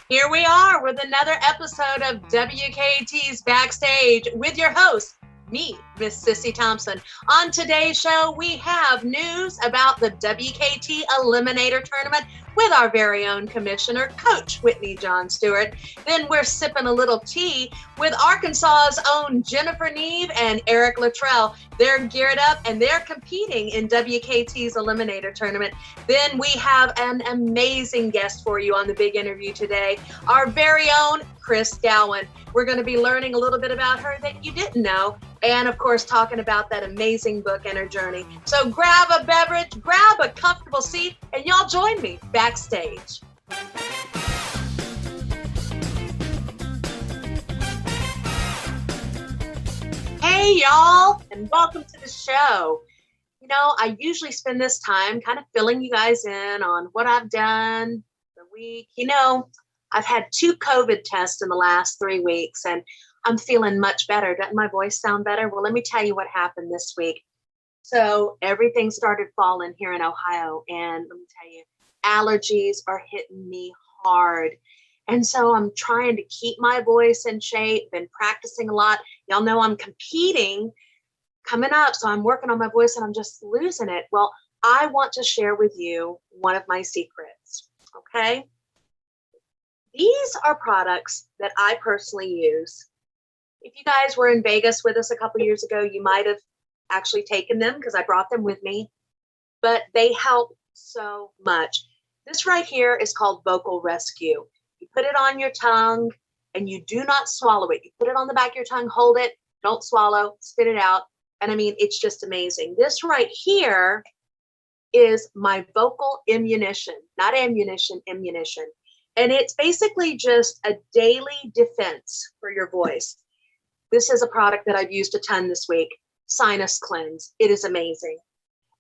Here we are with another episode of WKT's Backstage with your host, me, Miss Sissi Thompson. On today's show, we have news about the WKT Eliminator Tournament with our very own commissioner, Coach Whitney-John Stuart. Then we're sipping a little tea with Arkansas's own Jennifer Neave and Eric Latrell. They're geared up and they're competing in WKT's Eliminator Tournament. Then we have an amazing guest for you on the big interview today, our very own Kris Gowen. We're going to be learning a little bit about her that you didn't know, and of course talking about that amazing book and her journey. So grab a beverage, grab a comfortable seat, and y'all join me backstage. Hey y'all, and welcome to the show. You know, I usually spend this time kind of filling you guys in on what I've done the week. You know, I've had 2 COVID tests in the last 3 weeks, and I'm feeling much better. Doesn't my voice sound better? Well, let me tell you what happened this week. So everything started falling here in Ohio, and let me tell you, allergies are hitting me hard. And so I'm trying to keep my voice in shape, been practicing a lot. Y'all know I'm competing coming up, so I'm working on my voice and I'm just losing it. Well, I want to share with you one of my secrets, okay? These are products that I personally use. If you guys were in Vegas with us a couple years ago, you might have actually taken them because I brought them with me, but they help so much. This right here is called Vocal Rescue. You put it on your tongue and you do not swallow it. You put it on the back of your tongue, hold it, don't swallow, spit it out. And I mean, it's just amazing. This right here is my vocal ammunition, not ammunition, ammunition. And it's basically just a daily defense for your voice. This is a product that I've used a ton this week, Sinus Cleanse. It is amazing.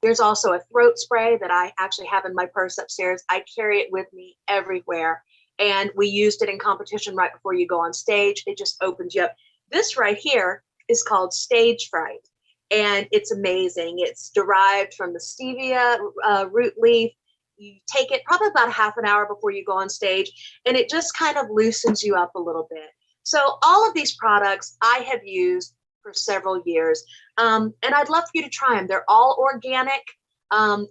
There's also a throat spray that I actually have in my purse upstairs. I carry it with me everywhere. And we used it in competition right before you go on stage. It just opens you up. This right here is called Stage Fright. And it's amazing. It's derived from the stevia root leaf. You take it probably about a half an hour before you go on stage, and it just kind of loosens you up a little bit. So all of these products I have used for several years, and I'd love for you to try them. They're all organic,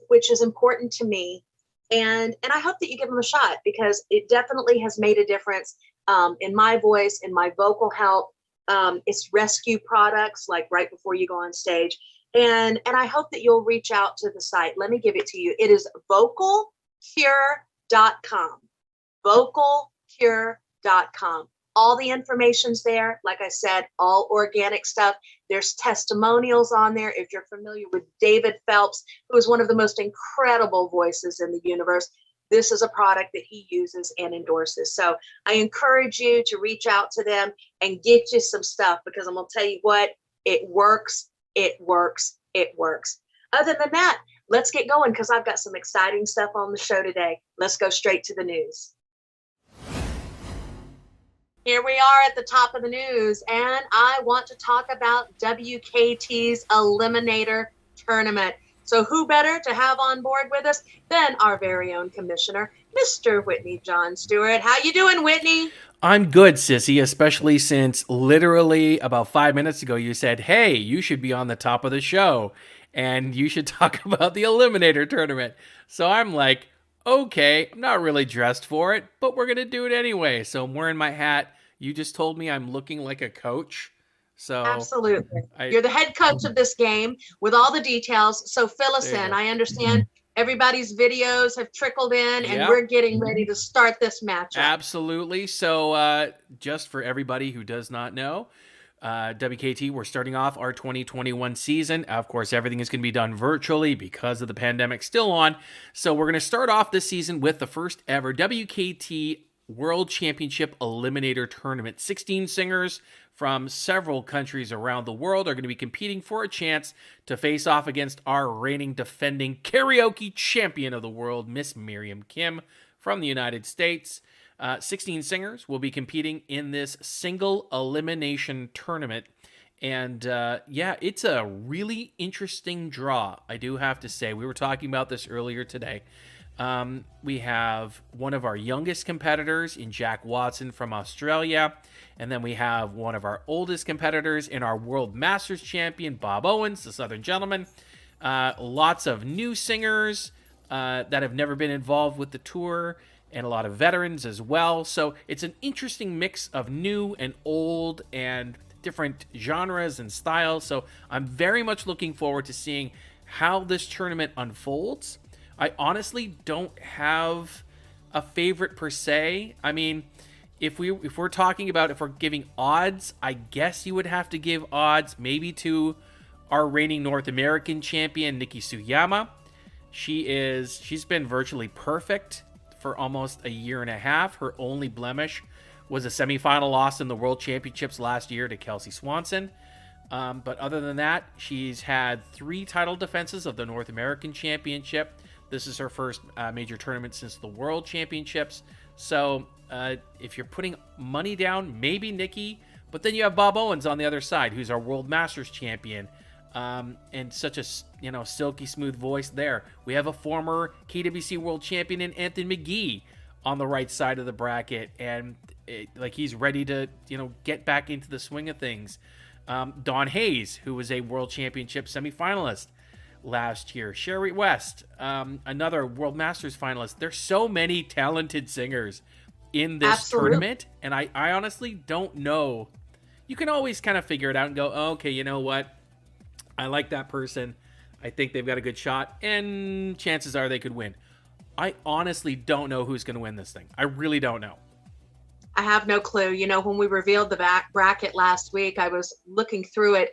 which is important to me. And I hope that you give them a shot because it definitely has made a difference in my voice, in my vocal health. It's rescue products, like right before you go on stage. And I hope that you'll reach out to the site. Let me give it to you. It is vocalcure.com. Vocalcure.com. All the information's there. Like I said, all organic stuff. There's testimonials on there. If you're familiar with David Phelps, who is one of the most incredible voices in the universe, this is a product that he uses and endorses. So I encourage you to reach out to them and get you some stuff because I'm going to tell you what, it works, it works, it works. Other than that, let's get going because I've got some exciting stuff on the show today. Let's go straight to the news. Here we are at the top of the news, and I want to talk about WKT's Eliminator Tournament. So who better to have on board with us than our very own commissioner, Mr. Whitney-John Stuart. How you doing, Whitney? I'm good, Sissy, especially since literally about 5 minutes ago you said, hey, you should be on the top of the show, and you should talk about the Eliminator Tournament. So I'm like, okay, I'm not really dressed for it, but we're going to do it anyway. So I'm wearing my hat. You just told me I'm looking like a coach. So absolutely. You're the head coach of this game with all the details. So fill us in. I understand everybody's videos have trickled in and we're getting ready to start this matchup. Absolutely. So just for everybody who does not know, WKT, we're starting off our 2021 season. Of course, everything is going to be done virtually because of the pandemic still on. So we're going to start off this season with the first ever WKT World Championship Eliminator Tournament. 16 singers from several countries around the world are going to be competing for a chance to face off against our reigning defending karaoke champion of the world, Miss Miriam Kim from the United States. 16 singers will be competing in this single elimination tournament. And yeah, it's a really interesting draw, I do have to say. We were talking about this earlier today. We have one of our youngest competitors in Jack Watson from Australia. And then we have one of our oldest competitors in our World Masters champion, Bob Owens, the Southern gentleman. Lots of new singers that have never been involved with the tour, and a lot of veterans as well. So it's an interesting mix of new and old and different genres and styles. So I'm very much looking forward to seeing how this tournament unfolds. I honestly don't have a favorite per se. I mean, if we're talking about, if we're giving odds, I guess you would have to give odds maybe to our reigning North American champion, Nikki Suyama. She's been virtually perfect for almost a year and a half. Her only blemish was a semifinal loss in the World Championships last year to Kelsey Swanson. But other than that, she's had 3 title defenses of the North American Championship. This is her first major tournament since the World Championships. So if you're putting money down, maybe Nikki. But then you have Bob Owens on the other side, who's our World Masters champion. And such a silky smooth voice there. We have a former KWC World Champion in Anthony McGee on the right side of the bracket, and he's ready to get back into the swing of things. Dawn Hayes, who was a World Championship semifinalist last year. Sherry West, another World Masters finalist. There's so many talented singers in this tournament, and I honestly don't know. You can always kind of figure it out and go, oh, okay, you know what? I like that person. I think they've got a good shot, and chances are they could win. I honestly don't know who's going to win this thing. I really don't know. I have no clue. When we revealed the bracket last week, I was looking through it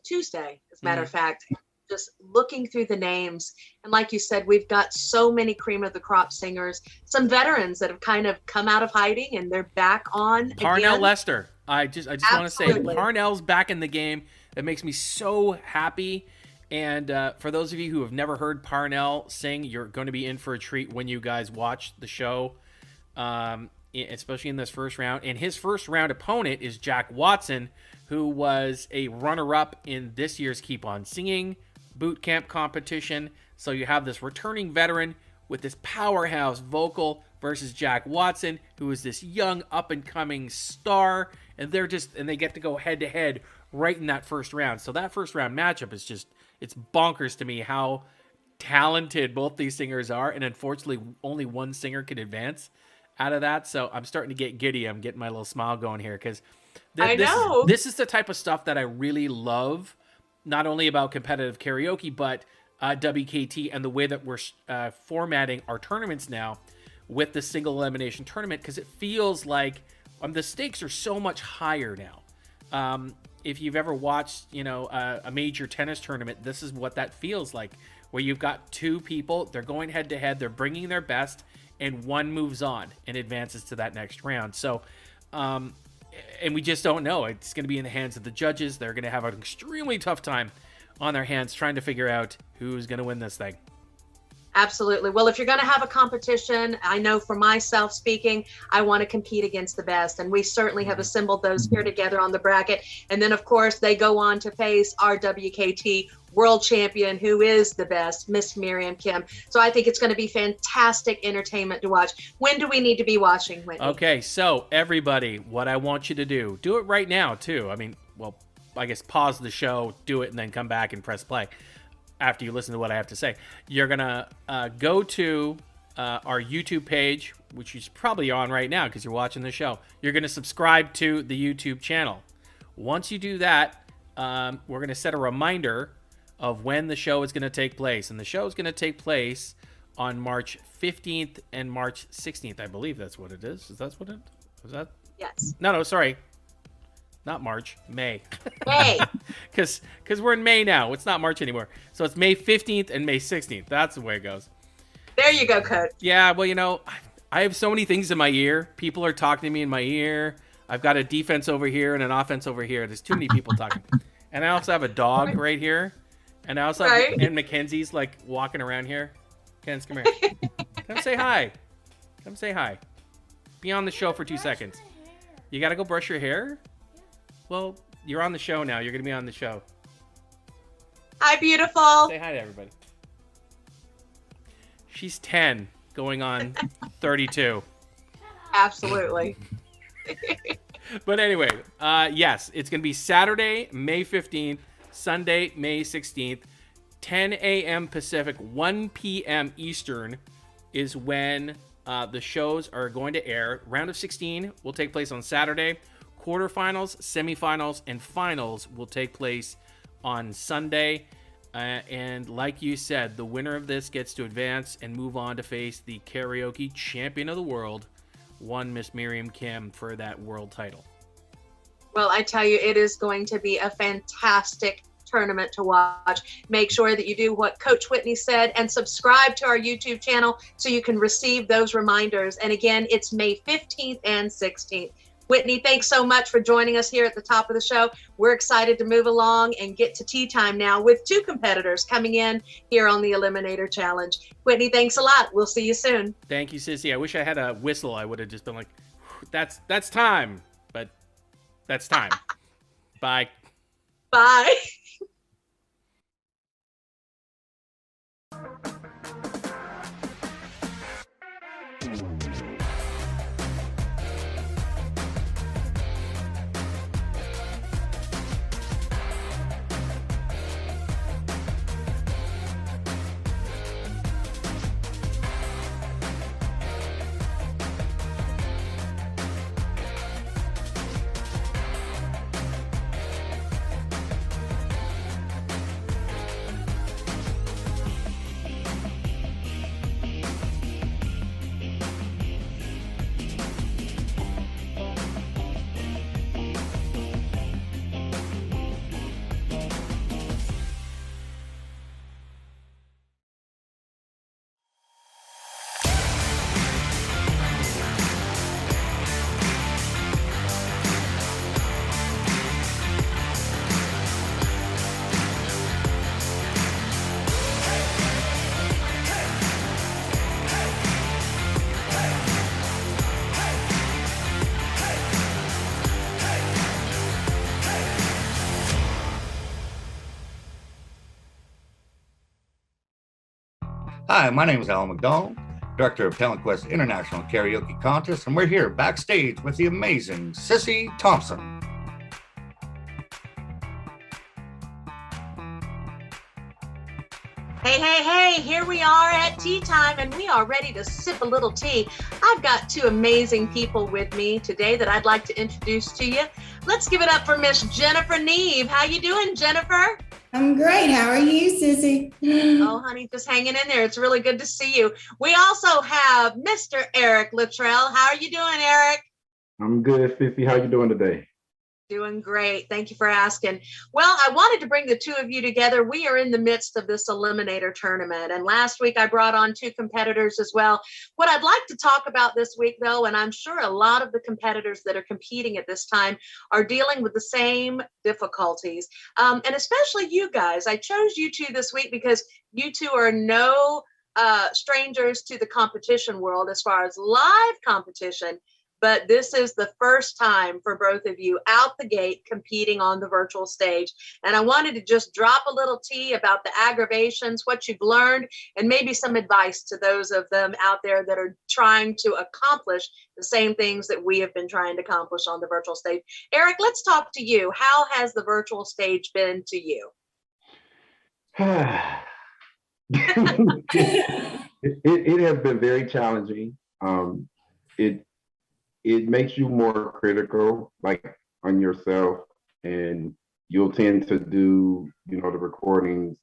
Tuesday, as a matter of fact, just looking through the names. And like you said, we've got so many cream of the crop singers, some veterans that have kind of come out of hiding and they're back on Parnell again. Lester. I just want to say Parnell's back in the game. That makes me so happy. And for those of you who have never heard Parnell sing, you're going to be in for a treat when you guys watch the show, especially in this first round. And his first round opponent is Jack Watson, who was a runner-up in this year's Keep On Singing boot camp competition. So you have this returning veteran with this powerhouse vocal versus Jack Watson, who is this young up-and-coming star. And they get to go head-to-head right in that first round. So that first round matchup is it's bonkers to me how talented both these singers are. And unfortunately, only one singer can advance out of that. So I'm starting to get giddy. I'm getting my little smile going here because this is the type of stuff that I really love, not only about competitive karaoke, but WKT and the way that we're formatting our tournaments now with the single elimination tournament, because it feels like the stakes are so much higher now. If you've ever watched, a major tennis tournament, this is what that feels like, where you've got 2 people, they're going head to head, they're bringing their best, and one moves on and advances to that next round. So, and we just don't know. It's going to be in the hands of the judges. They're going to have an extremely tough time on their hands trying to figure out who's going to win this thing. Absolutely. Well, if you're going to have a competition, I know for myself speaking, I want to compete against the best. And we certainly have assembled those here together on the bracket. And then, of course, they go on to face our WKT world champion, who is the best, Miss Miriam Kim. So I think it's going to be fantastic entertainment to watch. When do we need to be watching, Whitney? Okay, so everybody, what I want you to do it right now, too. I mean, well, I guess pause the show, do it, and then come back and press play. After you listen to what I have to say, you're going to go to our YouTube page, which is probably on right now because you're watching the show. You're going to subscribe to the YouTube channel. Once you do that, we're going to set a reminder of when the show is going to take place. And the show is going to take place on March 15th and March 16th. I believe that's what it is. Is that what it is? That? Yes. No, sorry. Not March, May. May. Because we're in May now. It's not March anymore. So it's May 15th and May 16th. That's the way it goes. There you go, Coach. Yeah, well, I have so many things in my ear. People are talking to me in my ear. I've got a defense over here and an offense over here. There's too many people talking. And I also have a dog right here. And I also have, and Mackenzie's walking around here. Ken's, come here. Come say hi. Come say hi. Be on the show for 2 seconds. You got to go brush your hair? Well, you're on the show now. You're going to be on the show. Hi, beautiful. Say hi to everybody. She's 10, going on 32. Absolutely. But anyway, yes, it's going to be Saturday, May 15th, Sunday, May 16th, 10 a.m. Pacific, 1 p.m. Eastern is when the shows are going to air. Round of 16 will take place on Saturday. Quarterfinals, semifinals, and finals will take place on Sunday. And like you said, the winner of this gets to advance and move on to face the karaoke champion of the world, one Miss Miriam Kim, for that world title. Well, I tell you, it is going to be a fantastic tournament to watch. Make sure that you do what Coach Whitney said and subscribe to our YouTube channel so you can receive those reminders. And again, it's May 15th and 16th. Whitney, thanks so much for joining us here at the top of the show. We're excited to move along and get to tea time now with 2 competitors coming in here on the Eliminator Challenge. Whitney, thanks a lot. We'll see you soon. Thank you, Sissy. I wish I had a whistle. I would have just been like, that's time. But that's time. Bye. Bye. Hi, my name is Alan McDonald, Director of Talent Quest International Karaoke Contest, and we're here backstage with the amazing Sissi Thompson. Hey, here we are at tea time and we are ready to sip a little tea. I've got 2 amazing people with me today that I'd like to introduce to you. Let's give it up for Miss Jennifer Neave. How you doing, Jennifer? I'm great. How are you, Sissy? Oh, honey, just hanging in there. It's really good to see you. We also have Mr. Eric Latrell. How are you doing, Eric? I'm good, Sissy. How you doing today? Doing great. Thank you for asking. Well, I wanted to bring the 2 of you together. We are in the midst of this Eliminator tournament. And last week I brought on 2 competitors as well. What I'd like to talk about this week, though, and I'm sure a lot of the competitors that are competing at this time are dealing with the same difficulties. And especially you guys. I chose you 2 this week because you 2 are no strangers to the competition world as far as live competition. But this is the first time for both of you out the gate competing on the virtual stage. And I wanted to just drop a little tea about the aggravations, what you've learned, and maybe some advice to those of them out there that are trying to accomplish the same things that we have been trying to accomplish on the virtual stage. Eric, let's talk to you. How has the virtual stage been to you? It has been very challenging. It makes you more critical, like on yourself, and you'll tend to do, the recordings,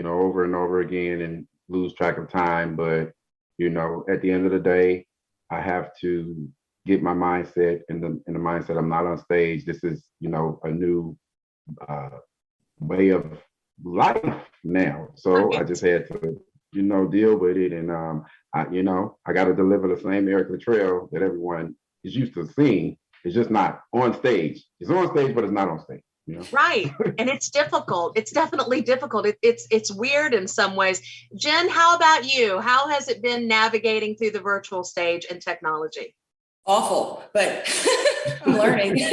over and over again and lose track of time. But, at the end of the day, I have to get my mindset in the mindset. I'm not on stage. This is, a new way of life now. So I just had to, deal with it. And, I got to deliver the same Eric Latrell that everyone is used to seeing. It's just not on stage. It's on stage, but it's not on stage. Right. And it's difficult. It's definitely difficult. It's weird in some ways. Jen, how about you? How has it been navigating through the virtual stage and technology? Awful, but I'm learning.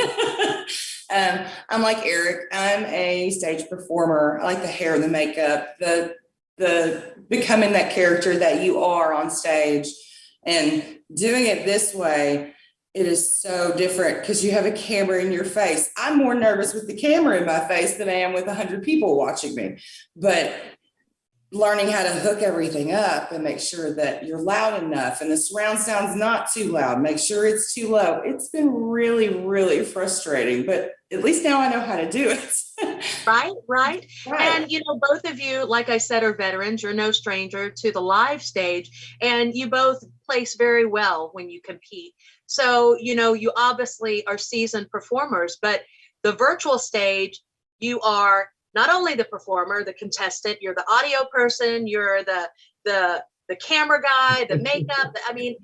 I'm like Eric. I'm a stage performer. I like the hair, the makeup, the becoming that character that you are on stage, and doing it this way. It is so different because you have a camera in your face. I'm more nervous with the camera in my face than I am with 100 people watching me. But learning how to hook everything up and make sure that you're loud enough and the surround sound's not too loud, make sure it's too low. It's been really, really frustrating, but at least now I know how to do it. Right. And, both of you, like I said, are veterans. You're no stranger to the live stage, and you both place very well when you compete. So, you obviously are seasoned performers, but the virtual stage, you are not only the performer, the contestant, you're the audio person, you're the camera guy, the makeup,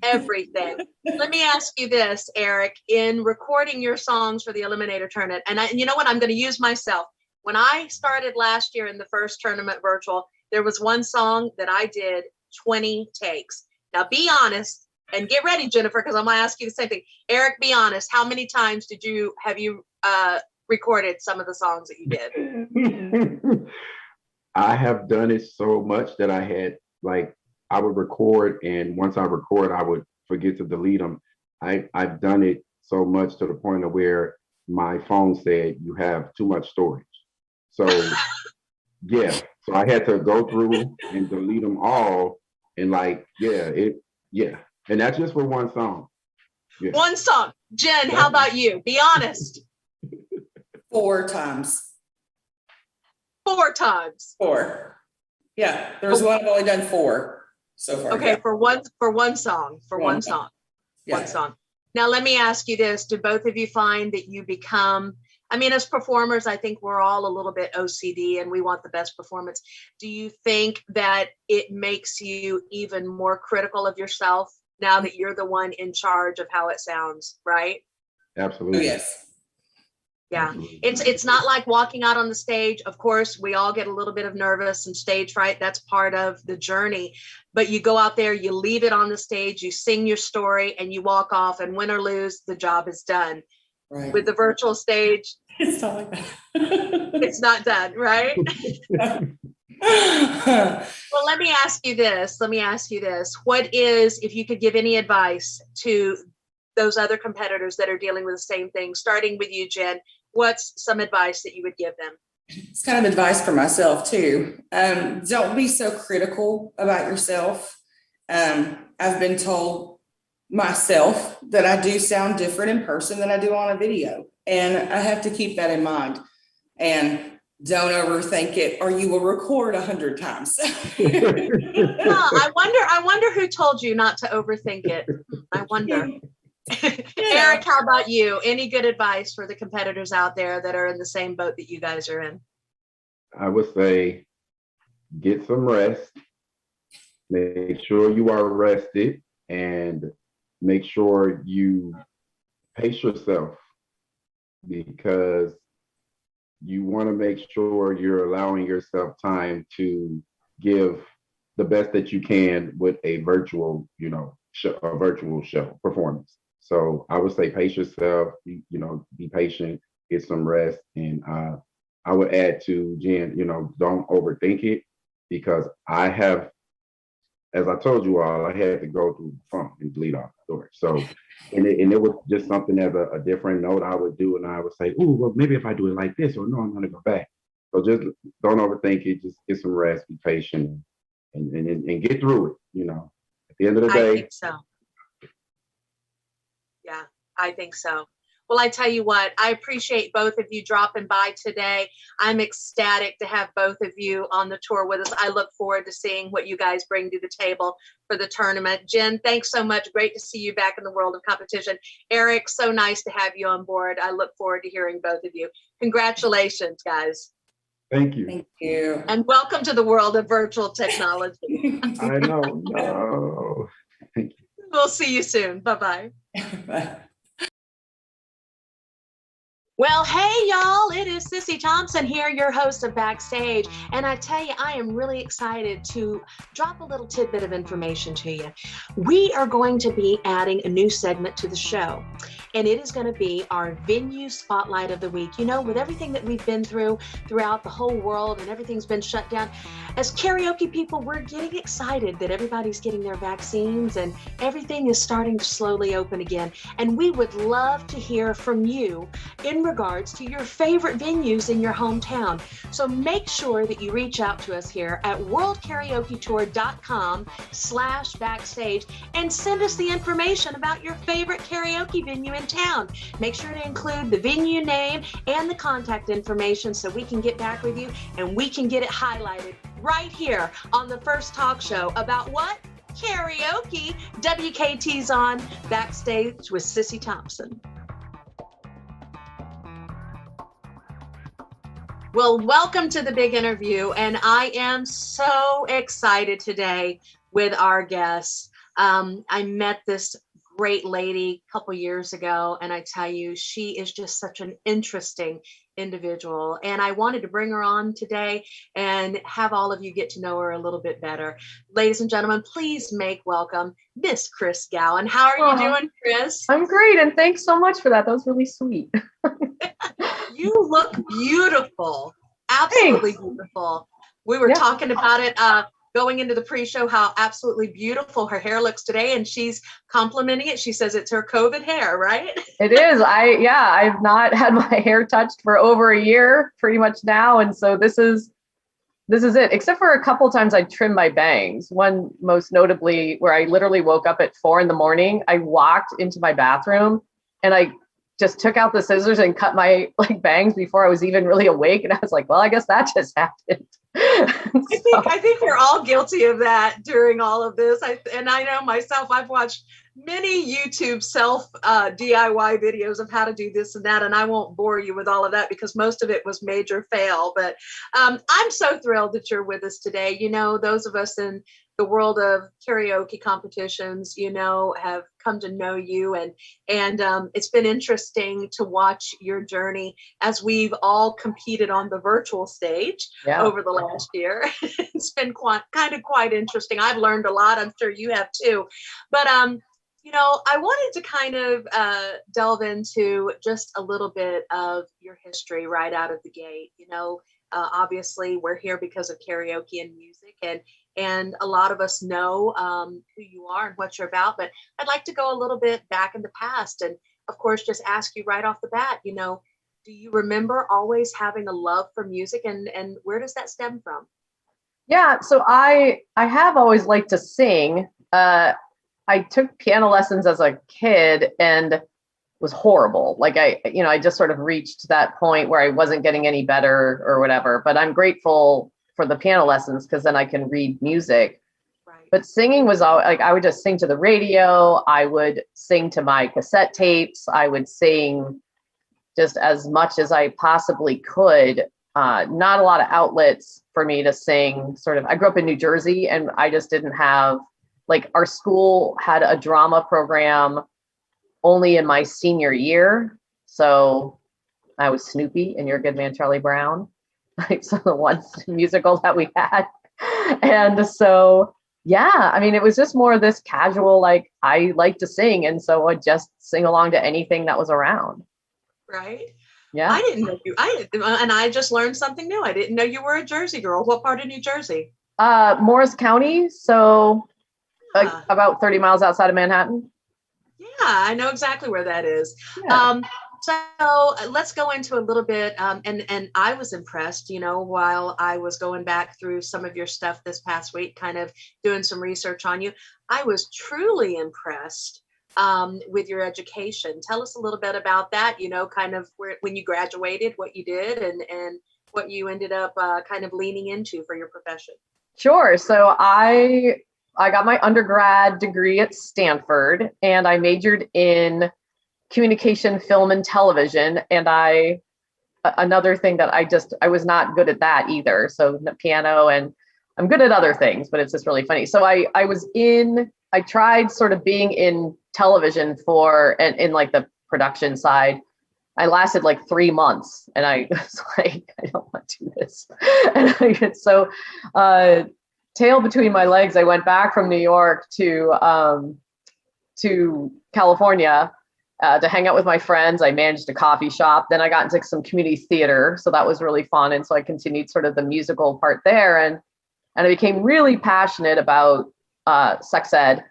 everything. Let me ask you this, Eric, in recording your songs for the Eliminator Tournament, and you know what, I'm going to use myself. When I started last year in the first tournament virtual, there was one song that I did 20 takes. Now be honest, and get ready, Jennifer, because I'm going to ask you the same thing. Eric, be honest. How many times have you recorded some of the songs that you did? I have done it so much that I would record, and once I record, I would forget to delete them. I've done it so much to the point of where my phone said you have too much storage. So yeah, so I had to go through and delete them all, and and that's just for one song. Yeah. One song. Jen, how about you? Be honest. 4 times. 4 times. 4. Yeah, there was one I've only done 4 so far. Okay, yeah. for one song. One song. Now let me ask you this: do both of you find that you become? As performers, I think we're all a little bit OCD and we want the best performance. Do you think that it makes you even more critical of yourself now that you're the one in charge of how it sounds, right? Absolutely. Oh, yes. Yeah, it's not like walking out on the stage. Of course, we all get a little bit of nervous and stage fright. That's part of the journey. But you go out there, you leave it on the stage, you sing your story, and you walk off, and win or lose, the job is done. Right. With the virtual stage, it's not like that. It's not done, right? Well, let me ask you this. What is, if you could give any advice to those other competitors that are dealing with the same thing, starting with you, Jen, what's some advice that you would give them? It's kind of advice for myself too. Don't be so critical about yourself. I've been told myself that I do sound different in person than I do on a video. And I have to keep that in mind. And don't overthink it, or you will record 100 times. I wonder who told you not to overthink it. I wonder. Eric, how about you? Any good advice for the competitors out there that are in the same boat that you guys are in? I would say get some rest. Make sure you are rested, and make sure you pace yourself, because you want to make sure you're allowing yourself time to give the best that you can with a virtual, show performance. So I would say pace yourself, be patient, get some rest. And I would add to Jen, don't overthink it, because I have, as I told you all, I had to go through the phone and delete off the storage. So, and it was just something as a different note I would do. And I would say, oh, well, maybe if I do it like this, or no, I'm going to go back. So just don't overthink it. Just get some rest, be patient, and get through it. At the end of the day. I think so. Yeah, I think so. Well, I tell you what, I appreciate both of you dropping by today. I'm ecstatic to have both of you on the tour with us. I look forward to seeing what you guys bring to the table for the tournament. Jen, thanks so much. Great to see you back in the world of competition. Eric, so nice to have you on board. I look forward to hearing both of you. Congratulations, guys. Thank you. Thank you. And welcome to the world of virtual technology. I know. No. Thank you. We'll see you soon. Bye-bye. Bye. Well, hey, y'all, it is Sissi Thompson here, your host of Backstage. And I tell you, I am really excited to drop a little tidbit of information to you. We are going to be adding a new segment to the show, and it is going to be our venue spotlight of the week. You know, with everything that we've been through throughout the whole world and everything's been shut down, as karaoke people, we're getting excited that everybody's getting their vaccines and everything is starting to slowly open again. And we would love to hear from you in regards to your favorite venues in your hometown. So make sure that you reach out to us here at worldkaraoketour.com/backstage and send us the information about your favorite karaoke venue in town. Make sure to include the venue name and the contact information so we can get back with you and we can get it highlighted right here on the first talk show about what? Karaoke. WKT's on Backstage with Sissi Thompson. Well, welcome to the big interview, and I am so excited today with our guests. I met this great lady a couple years ago, and I tell you, she is just such an interesting individual, and I wanted to bring her on today and have all of you get to know her a little bit better. Ladies and gentlemen, please make welcome Miss Kris Gowen. How are you doing, Kris? I'm great, and thanks so much for that. That was really sweet. You look beautiful. Absolutely beautiful. We were talking about it going into the pre-show, how absolutely beautiful her hair looks today, and she's complimenting it. She says it's her COVID hair, right? It is. I've not had my hair touched for over a year pretty much now, and so this is it, except for a couple times I trimmed my bangs. One most notably where I literally woke up at 4 a.m. I walked into my bathroom and I just took out the scissors and cut my bangs before I was even really awake. And I was like, well, I guess that just happened. I think we're all guilty of that during all of this. I know myself, I've watched many YouTube self DIY videos of how to do this and that, and I won't bore you with all of that because most of it was major fail. But I'm so thrilled that you're with us today. You know, those of us in the world of karaoke competitions, you know, have come to know you, and it's been interesting to watch your journey as we've all competed on the virtual stage over the last year. It's been quite interesting. I've learned a lot. I'm sure you have too. But you know, I wanted to kind of delve into just a little bit of your history right out of the gate. You know, obviously we're here because of karaoke and music, and a lot of us know who you are and what you're about, but I'd like to go a little bit back in the past and, of course, just ask you right off the bat, you know, do you remember always having a love for music, and where does that stem from? Yeah, so I have always liked to sing. I took piano lessons as a kid and was horrible. I just sort of reached that point where I wasn't getting any better or whatever, but I'm grateful for the piano lessons because then I can read music. Right. But singing was all I would just sing to the radio. I would sing to my cassette tapes. I would sing just as much as I possibly could. Not a lot of outlets for me to sing. I grew up in New Jersey, and I just didn't have, our school had a drama program only in my senior year. So I was Snoopy in Your Good Man, Charlie Brown. So the one musical that we had. And so, it was just more of this casual, I like to sing. And so I'd just sing along to anything that was around. Right. Yeah. I didn't know you. And I just learned something new. I didn't know you were a Jersey girl. What part of New Jersey? Morris County. So about 30 miles outside of Manhattan. Yeah, I know exactly where that is. Yeah. So let's go into a little bit, and I was impressed, you know, while I was going back through some of your stuff this past week, kind of doing some research on you. I was truly impressed with your education. Tell us a little bit about that, you know, kind of when you graduated, what you did, and what you ended up kind of leaning into for your profession. Sure. So I got my undergrad degree at Stanford, and I majored in communication, film, and television. And another thing that I was not good at that either. So piano, and I'm good at other things, but it's just really funny. So I tried sort of being in television in the production side I lasted like 3 months, and I was like, I don't want to do this. And so, tail between my legs, I went back from New York to California to hang out with my friends. I managed a coffee shop. Then I got into some community theater, so that was really fun. And so I continued sort of the musical part there, and I became really passionate about sex ed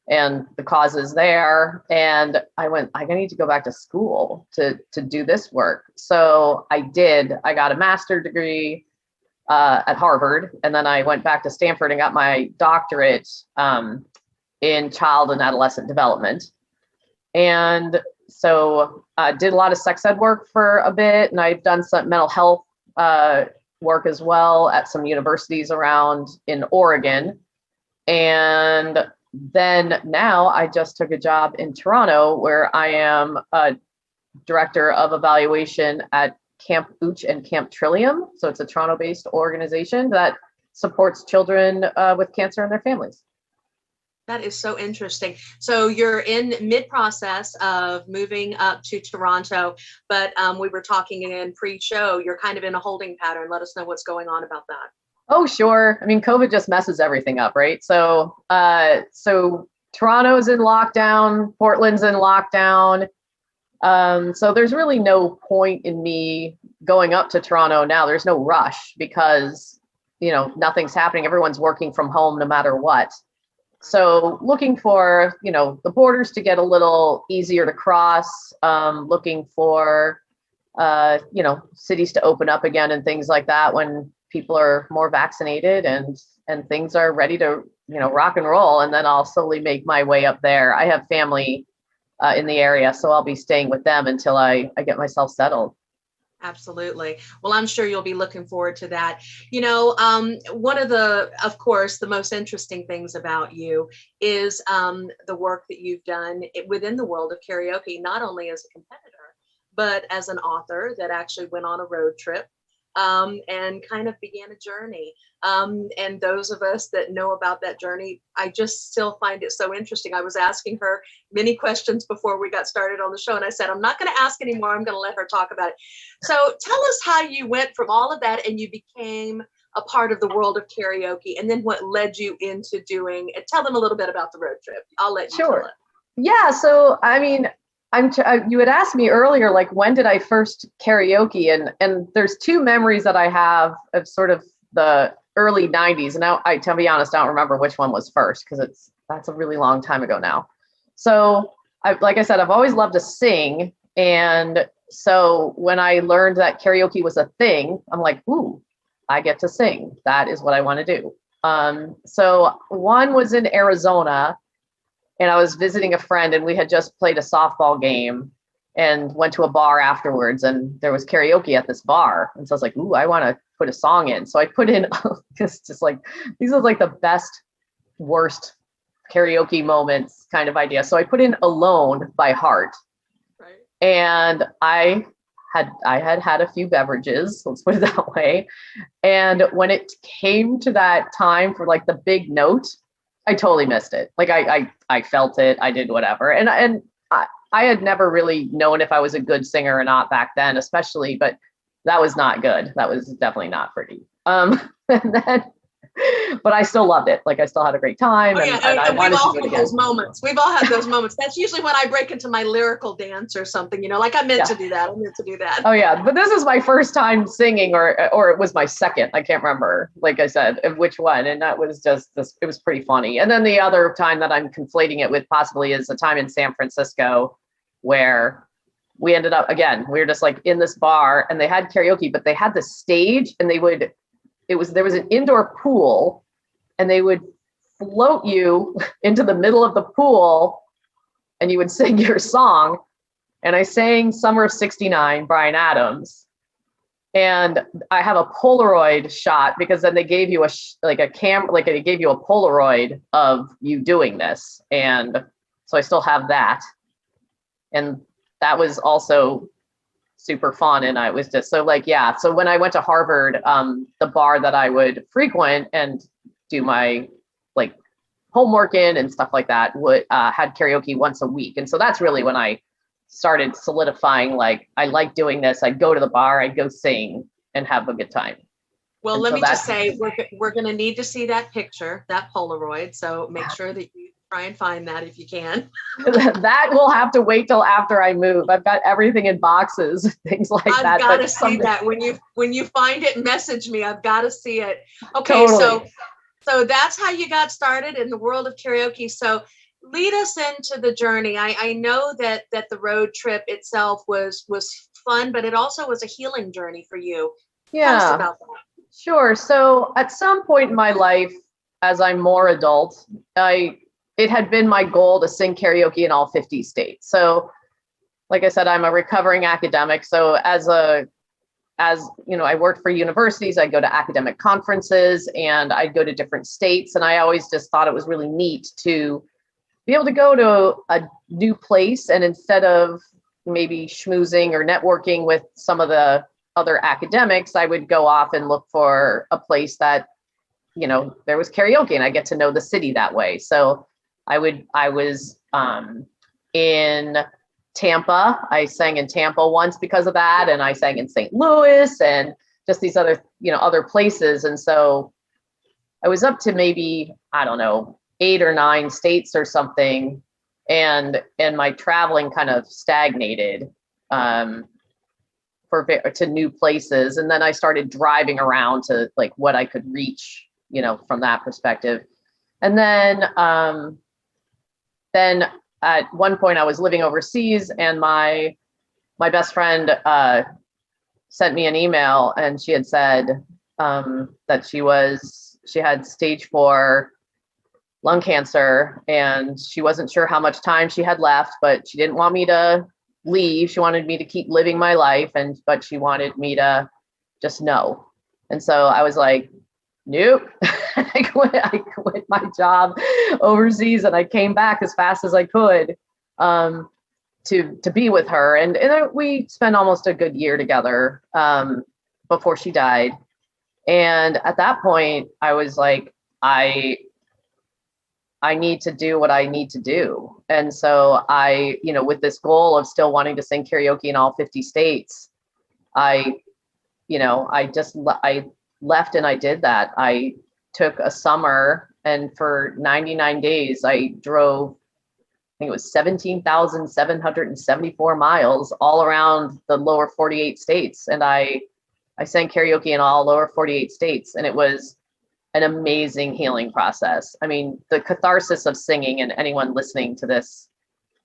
and the causes there. And I need to go back to school to do this work. So I did. I got a master's degree at Harvard, and then I went back to Stanford and got my doctorate in child and adolescent development. And so I did a lot of sex ed work for a bit, and I've done some mental health work as well at some universities around in Oregon. And then now I just took a job in Toronto where I am a director of evaluation at Camp Ooch and Camp Trillium. So it's a Toronto-based organization that supports children with cancer and their families. That is so interesting. So you're in mid-process of moving up to Toronto, but we were talking in pre-show, you're kind of in a holding pattern. Let us know what's going on about that. Oh, sure. I mean, COVID just messes everything up, right? So Toronto's in lockdown, Portland's in lockdown. So there's really no point in me going up to Toronto now. There's no rush because, nothing's happening. Everyone's working from home no matter what. So looking for, the borders to get a little easier to cross, looking for, cities to open up again and things like that when people are more vaccinated and things are ready to, rock and roll. And then I'll slowly make my way up there. I have family in the area, so I'll be staying with them until I get myself settled. Absolutely. Well, I'm sure you'll be looking forward to that. One of of course, the most interesting things about you is the work that you've done within the world of karaoke, not only as a competitor, but as an author that actually went on a road trip and kind of began a journey. And those of us that know about that journey, I just still find it so interesting. I was asking her many questions before we got started on the show, and I said, I'm not going to ask anymore. I'm going to let her talk about it. So tell us how you went from all of that and you became a part of the world of karaoke, and then what led you into doing it. Tell them a little bit about the road trip. I'll let you tell it. Yeah. So, I mean, you had asked me earlier, like, when did I first karaoke? And there's two memories that I have of sort of the early 90s. And now, to be honest, I don't remember which one was first because that's a really long time ago now. So like I said, I've always loved to sing. And so when I learned that karaoke was a thing, I'm like, ooh, I get to sing. That is what I want to do. So one was in Arizona, and I was visiting a friend, and we had just played a softball game and went to a bar afterwards, and there was karaoke at this bar. And so I was like, ooh, I want to put a song in. So I put in, these are like the best, worst karaoke moments kind of idea. So I put in Alone by Heart. Right. And I had a few beverages, let's put it that way. And when it came to that time for like the big note, I totally missed it. Like I felt it, I did whatever. And I had never really known if I was a good singer or not back then, especially, but that was not good. That was definitely not pretty. But I still loved it. Like I still had a great time. And I wanted to do it again. Those moments. We've all had those moments. That's usually when I break into my lyrical dance or something, like I meant to do that. I meant to do that. Oh yeah. But this is my first time singing or it was my second. I can't remember, like I said, which one. And that was just this, it was pretty funny. And then the other time that I'm conflating it with possibly is a time in San Francisco where we ended up, again, we were just like in this bar and they had karaoke, but they had the stage and there was an indoor pool and they would float you into the middle of the pool and you would sing your song. And I sang Summer of '69, Bryan Adams. And I have a Polaroid shot because then they gave you they gave you a Polaroid of you doing this. And so I still have that. And that was also super fun. And I was just so so when I went to Harvard, the bar that I would frequent and do my homework in and stuff like that had karaoke once a week. And so that's really when I started solidifying, like, I like doing this. I'd go to the bar, I'd go sing and have a good time. Well, And let so me just say, we're going to need to see that picture, that Polaroid. So make sure that you try and find that if you can. that will have to wait till after I move. I've got everything in boxes, things like that. I've got to but see that when you find it, message me. I've got to see it. Okay, Totally. so that's how you got started in the world of karaoke. So lead us into the journey. I know that the road trip itself was fun, but it also was a healing journey for you. Tell us Yeah, about that. sure. So at some point in my life, as I'm more adult, it had been my goal to sing karaoke in all 50 states. So like I said, I'm a recovering academic. So as you know, I worked for universities, I'd go to academic conferences and I'd go to different states. And I always just thought it was really neat to be able to go to a new place, and instead of maybe schmoozing or networking with some of the other academics, I would go off and look for a place that, you know, there was karaoke and I get to know the city that way. So I was in Tampa. I sang in Tampa once because of that. And I sang in St. Louis and just these other, you know, other places. And so I was up to maybe, I don't know, 8 or 9 states or something. And my traveling kind of stagnated to new places. And then I started driving around to like what I could reach, you know, from that perspective. And then at one point I was living overseas, and my best friend sent me an email, and she had said that she had stage 4 lung cancer, and she wasn't sure how much time she had left, but she didn't want me to leave. She wanted me to keep living my life, but she wanted me to just know. And so I was like, nope. I quit my job overseas, and I came back as fast as I could to be with her. And we spent almost a good year together before she died. And at that point, I was like, I need to do what I need to do. And so I, you know, with this goal of still wanting to sing karaoke in all 50 states, I left and I did that. I took a summer, and for 99 days, I drove, I think it was 17,774 miles all around the lower 48 states. And I sang karaoke in all lower 48 states. And it was an amazing healing process. I mean, the catharsis of singing, and anyone listening to this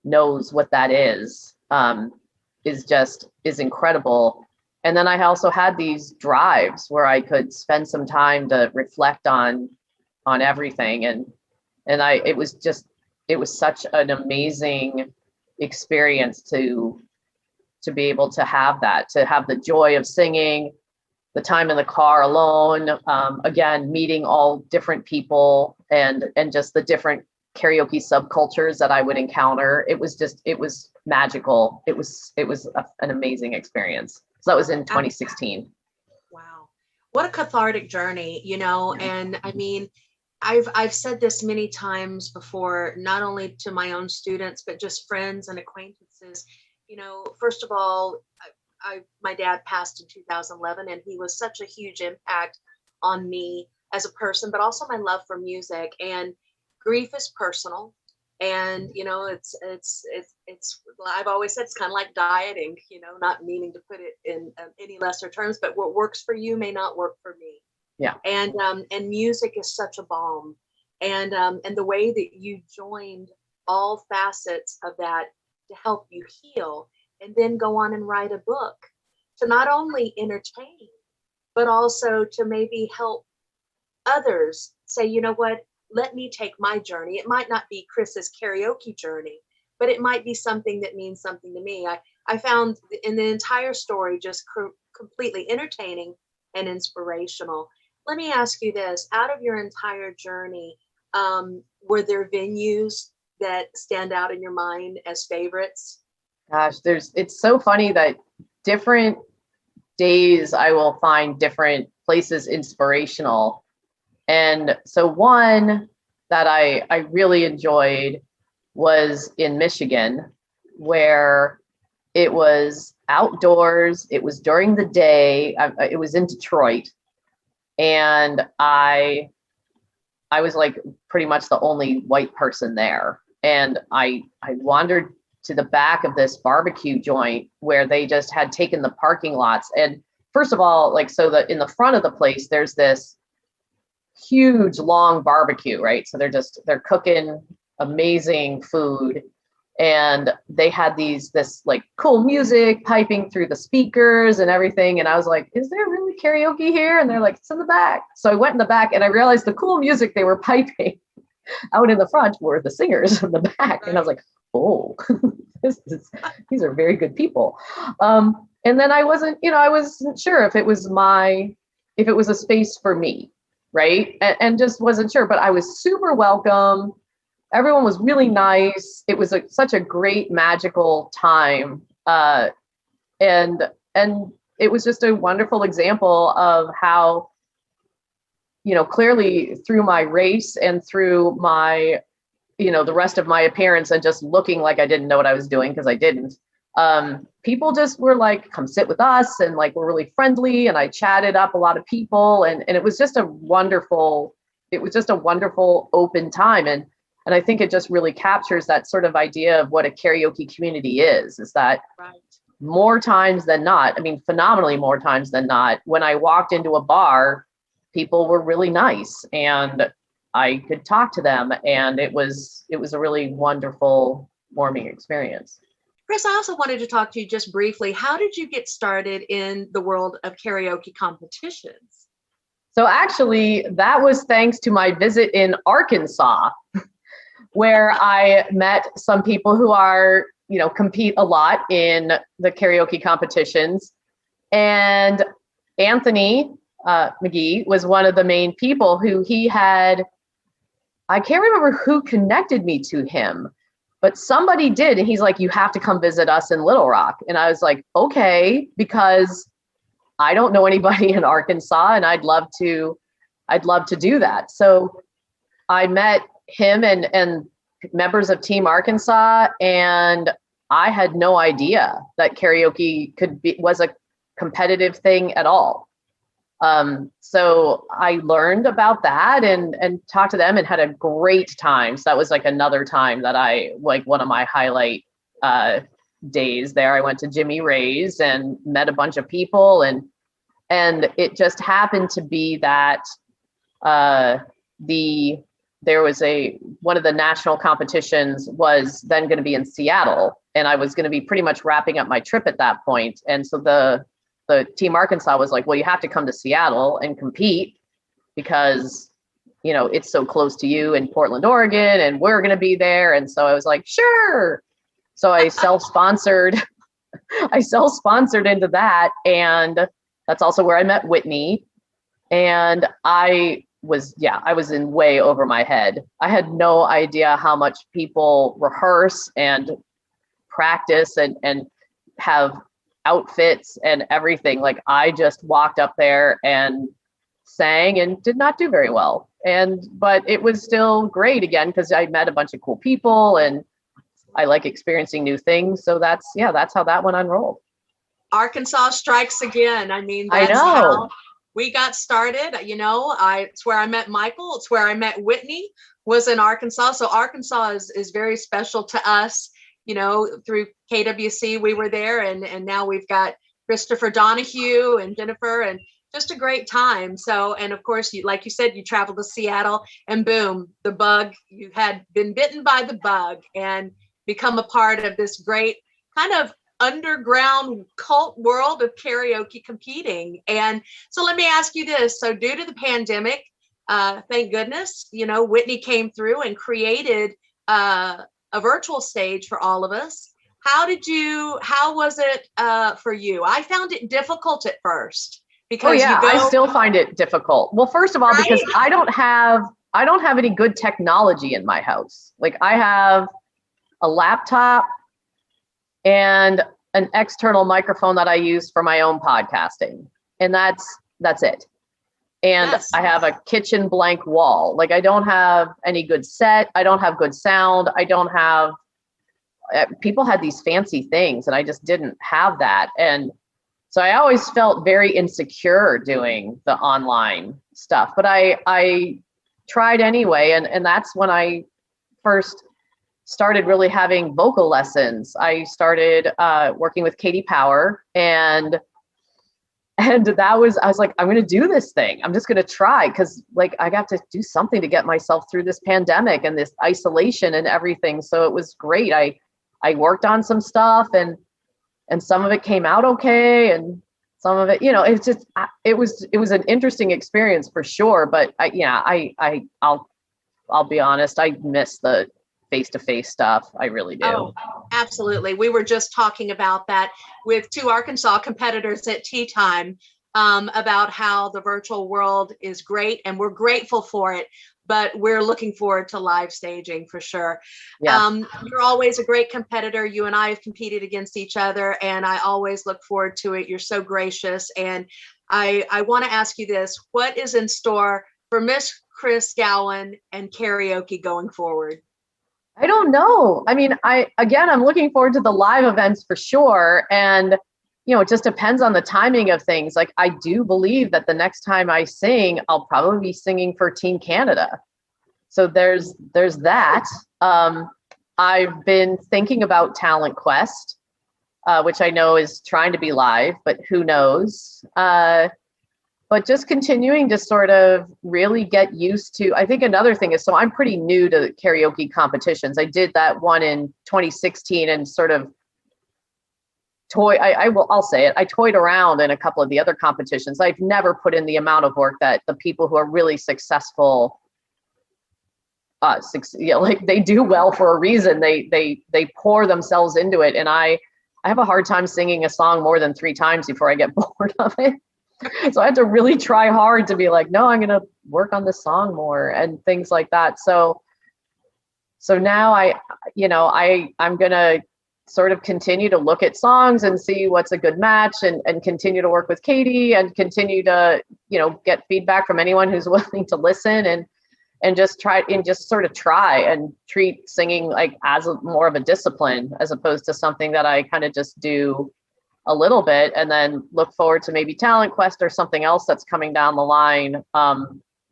knows what that is incredible. And then I also had these drives where I could spend some time to reflect on everything. And it was such an amazing experience to be able to have that, to have the joy of singing, the time in the car alone, again, meeting all different people and just the different karaoke subcultures that I would encounter. It was magical. It was an amazing experience. So that was in 2016. Wow. What a cathartic journey, you know, and I mean, I've said this many times before, not only to my own students, but just friends and acquaintances. You know, first of all, my dad passed in 2011, and he was such a huge impact on me as a person, but also my love for music. And grief is personal. And, you know, it's I've always said it's kind of like dieting, you know, not meaning to put it in any lesser terms, but what works for you may not work for me. Yeah. And music is such a balm. And the way that you joined all facets of that to help you heal, and then go on and write a book to not only entertain, but also to maybe help others say, you know what, let me take my journey. It might not be Kris's karaoke journey, but it might be something that means something to me. I found in the entire story just completely entertaining and inspirational. Let me ask you this, out of your entire journey, were there venues that stand out in your mind as favorites? Gosh, it's so funny that different days I will find different places inspirational. And so one that I really enjoyed was in Michigan, where It was outdoors. It was during the day. It was in Detroit. And I was like pretty much the only white person there. And I wandered to the back of this barbecue joint where they just had taken the parking lots. And first of all, like, so that in the front of the place, there's this huge long barbecue, right? So they're cooking amazing food. And they had this like cool music piping through the speakers and everything. And I was like, is there really karaoke here? And they're like, it's in the back. So I went in the back and I realized the cool music they were piping out in the front were the singers in the back. Right. And I was like, oh, these are very good people. And then I wasn't sure if it was a space for me, right? And just wasn't sure, but I was super welcome. Everyone was really nice. It was such a great magical time. And it was just a wonderful example of how, clearly through my race and through my, the rest of my appearance and just looking like I didn't know what I was doing, because I didn't. People just were like, come sit with us, and like, we're really friendly. And I chatted up a lot of people, and it was just a wonderful open time. And I think it just really captures that sort of idea of what a karaoke community is that right. More times than not, I mean, phenomenally more times than not, when I walked into a bar, people were really nice and I could talk to them. And it was a really wonderful, warming experience. Kris, I also wanted to talk to you just briefly. How did you get started in the world of karaoke competitions? So actually, that was thanks to my visit in Arkansas, where I met some people who are, compete a lot in the karaoke competitions. And Anthony McGee was one of the main people who I can't remember who connected me to him, but somebody did. And he's like, you have to come visit us in Little Rock. And I was like, okay, because I don't know anybody in Arkansas and I'd love to do that. So I met him and members of Team Arkansas, and I had no idea that karaoke was a competitive thing at all. So I learned about that and talked to them and had a great time. So that was like another time that one of my highlight days there. I went to Jimmy Ray's and met a bunch of people, and it just happened to be that there was one of the national competitions was then going to be in Seattle, and I was going to be pretty much wrapping up my trip at that point. And so the Team Arkansas was like, well, you have to come to Seattle and compete because, it's so close to you in Portland, Oregon, and we're going to be there. And so I was like, sure. So I self-sponsored into that. And that's also where I met Whitney. And I was in way over my head. I had no idea how much people rehearse and practice and have outfits and everything. Like, I just walked up there and sang and did not do very well. But it was still great again, because I met a bunch of cool people and I like experiencing new things. So that's how that one unrolled. Arkansas strikes again. I mean, that's how we got started. It's where I met Michael. It's where I met Whitney, was in Arkansas. So Arkansas is very special to us. Through KWC, we were there, and now we've got Christopher Donahue and Jennifer, and just a great time. So, and of course, like you said, you traveled to Seattle, and boom, the bug, you had been bitten by the bug and become a part of this great kind of underground cult world of karaoke competing. And so let me ask you this. So due to the pandemic, thank goodness, Whitney came through and created a virtual stage for all of us. How was it for you? I found it difficult at first because I still find it difficult. Well, first of all, right? Because I don't have any good technology in my house. Like, I have a laptop and an external microphone that I use for my own podcasting. And that's it. And yes. I have a kitchen blank wall. Like, I don't have any good set. I don't have good sound. I don't have people had these fancy things and I just didn't have that. And so I always felt very insecure doing the online stuff, but I tried anyway. And that's when I first started really having vocal lessons. I started working with Katie Power, and I was like, I'm going to do this thing. I'm just going to try, because like I got to do something to get myself through this pandemic and this isolation and everything. So it was great. I worked on some stuff, and some of it came out okay, and some of it, it's just it was an interesting experience for sure. But I'll be honest, I miss the face-to-face stuff. I really do. Oh, absolutely. We were just talking about that with two Arkansas competitors at tea time, about how the virtual world is great and we're grateful for it, but we're looking forward to live staging for sure. Yeah. You're always a great competitor. You and I have competed against each other, and I always look forward to it. You're so gracious. And I want to ask you this: what is in store for Miss Kris Gowen and karaoke going forward? I don't know. I mean, I'm looking forward to the live events for sure. And, it just depends on the timing of things. Like, I do believe that the next time I sing, I'll probably be singing for Team Canada. So there's that. I've been thinking about Talent Quest, which I know is trying to be live, but who knows? But just continuing to sort of really get used to, I think another thing is, so I'm pretty new to karaoke competitions. I did that one in 2016 and sort of I'll say it, I toyed around in a couple of the other competitions. I've never put in the amount of work that the people who are really successful, like they do well for a reason. They pour themselves into it. And I have a hard time singing a song more than 3 times before I get bored of it. So I had to really try hard to be like, no, I'm going to work on this song more and things like that. So now I'm going to sort of continue to look at songs and see what's a good match, and continue to work with Katie, and continue to, get feedback from anyone who's willing to listen, and just sort of try and treat singing like as more of a discipline, as opposed to something that I kind of just do a little bit and then look forward to maybe Talent Quest or something else that's coming down the line.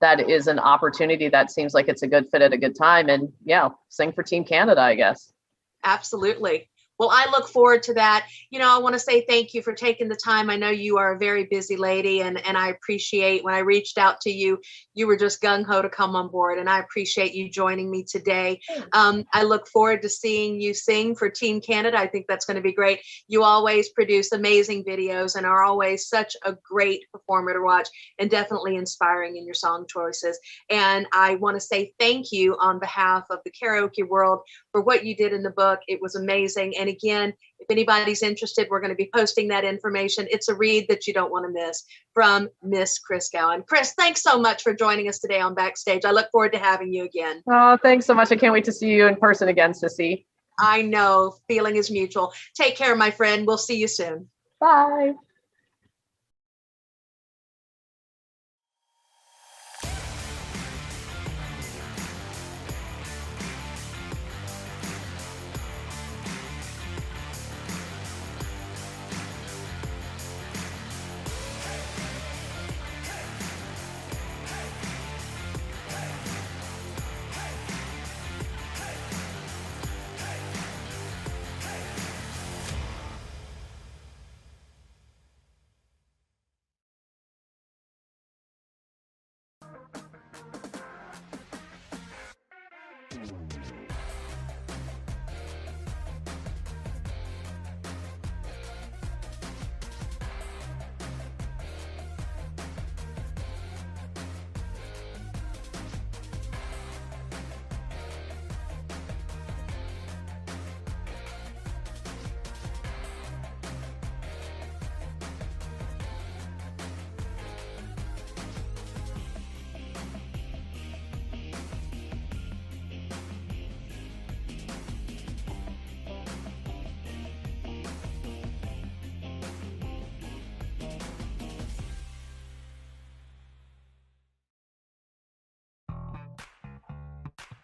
That is an opportunity that seems like it's a good fit at a good time, and sing for Team Canada, I guess. Absolutely. Well, I look forward to that. I want to say thank you for taking the time. I know you are a very busy lady, and I appreciate when I reached out to you, you were just gung-ho to come on board, and I appreciate you joining me today. I look forward to seeing you sing for Team Canada. I think that's going to be great. You always produce amazing videos and are always such a great performer to watch, and definitely inspiring in your song choices. And I want to say thank you on behalf of the karaoke world for what you did in the book. It was amazing. And again, if anybody's interested, we're going to be posting that information. It's a read that you don't want to miss from Miss Kris Gowen. Kris, thanks so much for joining us today on Backstage. I look forward to having you again. Oh, thanks so much. I can't wait to see you in person again, Sissi. I know, feeling is mutual. Take care, my friend. We'll see you soon. Bye.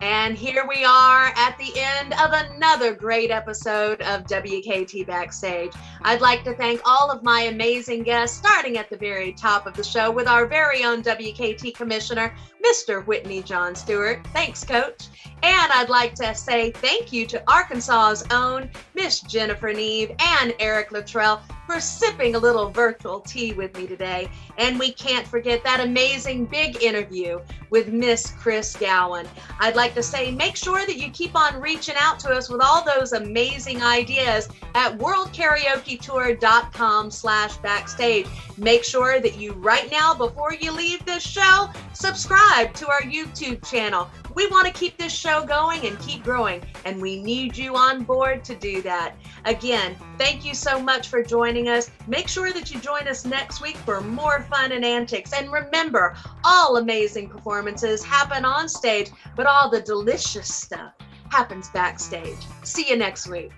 And here we are at the end of another great episode of WKT Backstage. I'd like to thank all of my amazing guests, starting at the very top of the show with our very own WKT Commissioner, Mr. Whitney-John Stuart. Thanks, Coach. And I'd like to say thank you to Arkansas's own Miss Jennifer Neave and Eric Latrell for sipping a little virtual tea with me today. And we can't forget that amazing big interview with Miss Kris Gowen. I'd like to say make sure that you keep on reaching out to us with all those amazing ideas at worldkaraoketour.com/backstage. Make sure that you right now, before you leave this show, subscribe to our YouTube channel. We want to keep this show going and keep growing, and we need you on board to do that. Again, thank you so much for joining us. Make sure that you join us next week for more fun and antics. And remember, all amazing performances happen on stage, but all the delicious stuff happens backstage. See you next week.